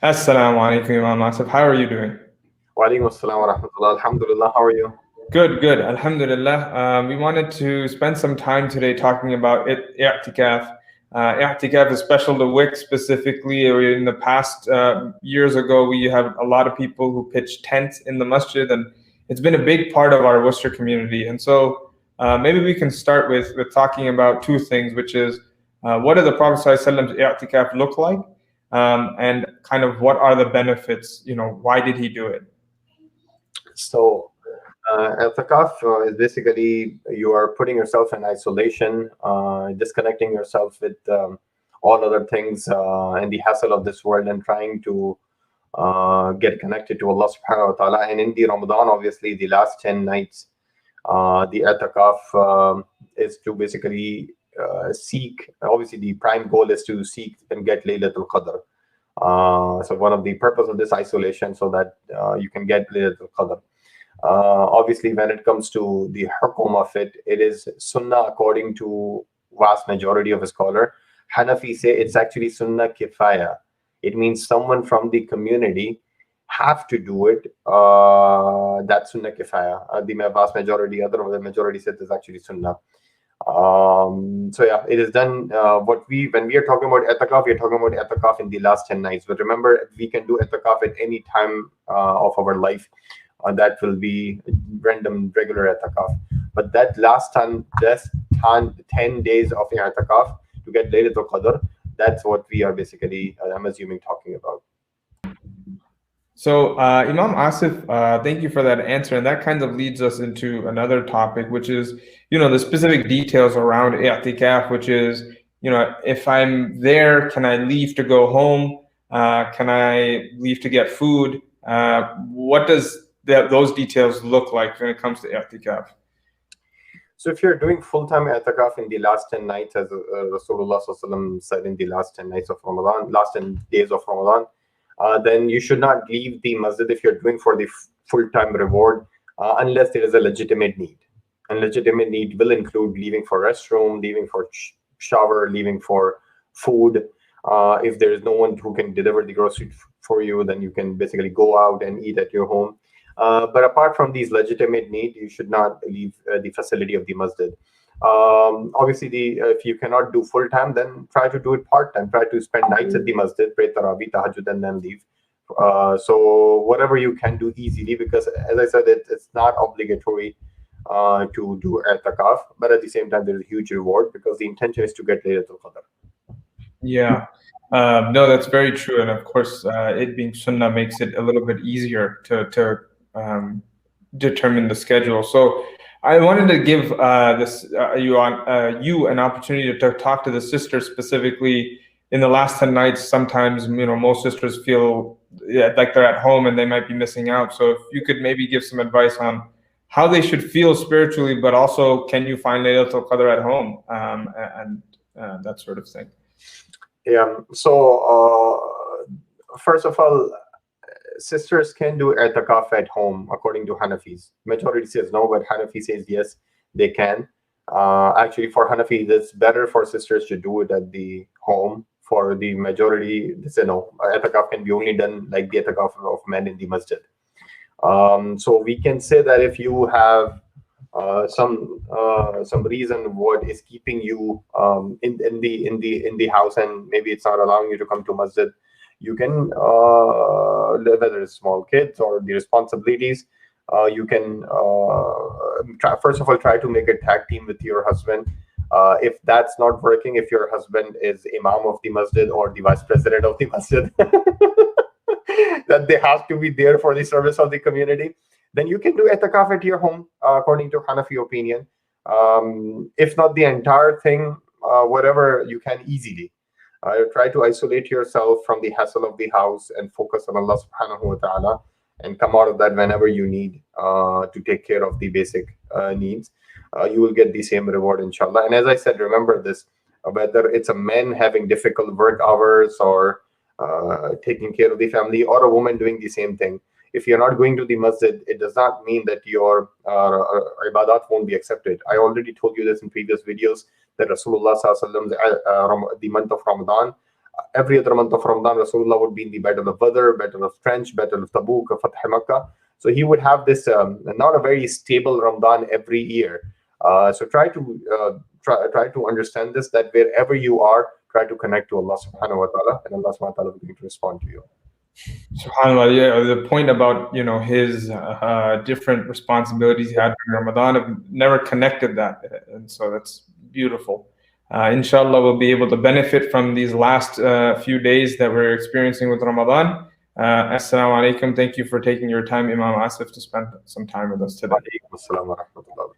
Assalamu alaikum, Imam Asif. How are you doing? Walaikum assalam wa rahmatullah. Alhamdulillah. How are you? Good, good. Alhamdulillah. We wanted to spend some time today talking about i'tikaf. I'tikaf is special to WIC specifically. In the past years ago, we have a lot of people who pitch tents in the masjid, and it's been a big part of our Worcester community. And so maybe we can start with talking about two things, which is what does the Prophet ﷺ's i'tikaf look like? And kind of what are the benefits? Why did he do it? So, I'tikaf is basically you are putting yourself in isolation, disconnecting yourself with all other things and the hassle of this world, and trying to get connected to Allah subhanahu wa ta'ala. And in the Ramadan, obviously, the last 10 nights, the I'tikaf is to basically seek, obviously, the prime goal is to seek and get Laylatul Qadr. So one of the purpose of this isolation, so that you can get Laylatul Qadr. Obviously, when it comes to the hukum of it, it is sunnah according to vast majority of a scholar. Hanafi say it's actually sunnah kifaya. It means someone from the community have to do it. That's sunnah kifaya. The vast majority, the majority said is actually sunnah. So yeah, it is done. When we are talking about etikaf, we are talking about etikaf in the last 10 nights. But remember, we can do etikaf at any time of our life. That will be random regular etikaf. But that last time, just 10 days of etikaf to get Laylatul Qadr, that's what we are basically, I'm assuming, talking about. So, Imam Asif, thank you for that answer. And that kind of leads us into another topic, which is, the specific details around i'tikaf, which is, if I'm there, can I leave to go home? Can I leave to get food? What does those details look like when it comes to i'tikaf? So if you're doing full-time i'tikaf in the last 10 nights, as Rasulullah Sallallahu Alaihi Wasallam said, in the last 10 nights of Ramadan, last 10 days of Ramadan, then you should not leave the masjid if you're doing for the full-time reward, unless there is a legitimate need. And legitimate need will include leaving for restroom, leaving for shower, leaving for food. If there is no one who can deliver the groceries for you, then you can basically go out and eat at your home. But apart from these legitimate need, you should not leave the facility of the masjid. Obviously, if you cannot do full time, then try to do it part time. Try to spend nights at the masjid, pray tarawih, tahajjud, and then leave. So whatever you can do easily, because as I said, it's not obligatory to do i'tikaf, but at the same time, there's a huge reward because the intention is to get Laylatul Qadr. Yeah. No, that's very true. And of course, it being sunnah makes it a little bit easier to determine the schedule. So I wanted to give you an opportunity to talk to the sisters specifically. In the last 10 nights, sometimes, most sisters feel like they're at home and they might be missing out. So if you could maybe give some advice on how they should feel spiritually, but also can you find Laylatul Qadr at home, and that sort of thing. Yeah. So first of all, sisters can do i'tikaf at home according to Hanafis. Majority says no, but Hanafi says yes, they can. Actually, for Hanafi, it's better for sisters to do it at the home. For the majority, they say no. I'tikaf can be only done like the i'tikaf of men in the masjid. So we can say that if you have some reason what is keeping you in the house, and maybe it's not allowing you to come to masjid, you can whether it's small kids or the responsibilities, you can first of all try to make a tag team with your husband. If that's not working, if your husband is imam of the masjid or the vice president of the masjid, that they have to be there for the service of the community, then you can do i'tikaf at your home according to Hanafi opinion. If not the entire thing, whatever you can easily. Try to isolate yourself from the hassle of the house and focus on Allah subhanahu wa ta'ala, and come out of that whenever you need to take care of the basic needs. You will get the same reward, inshallah. And as I said, remember this, whether it's a man having difficult work hours or taking care of the family, or a woman doing the same thing. If you're not going to the masjid, it does not mean that your ibadat won't be accepted. I already told you this in previous videos, that Rasulullah Sallallahu Alaihi Wasallam, the month of Ramadan, every other month of Ramadan, Rasulullah would be in the Battle of Badr, Battle of Trench, Battle of Tabuk, Fath Makkah. So he would have this not a very stable Ramadan every year. So try to understand this, that wherever you are, try to connect to Allah subhanahu wa ta'ala, and Allah subhanahu wa ta'ala is going to respond to you. SubhanAllah, yeah, the point about his different responsibilities he had during Ramadan, I've never connected that, and so that's beautiful. Inshallah, we'll be able to benefit from these last few days that we're experiencing with Ramadan. Assalamu alaikum. Thank you for taking your time, Imam Asif, to spend some time with us today. Wa alaikum assalam wa rahmatullah.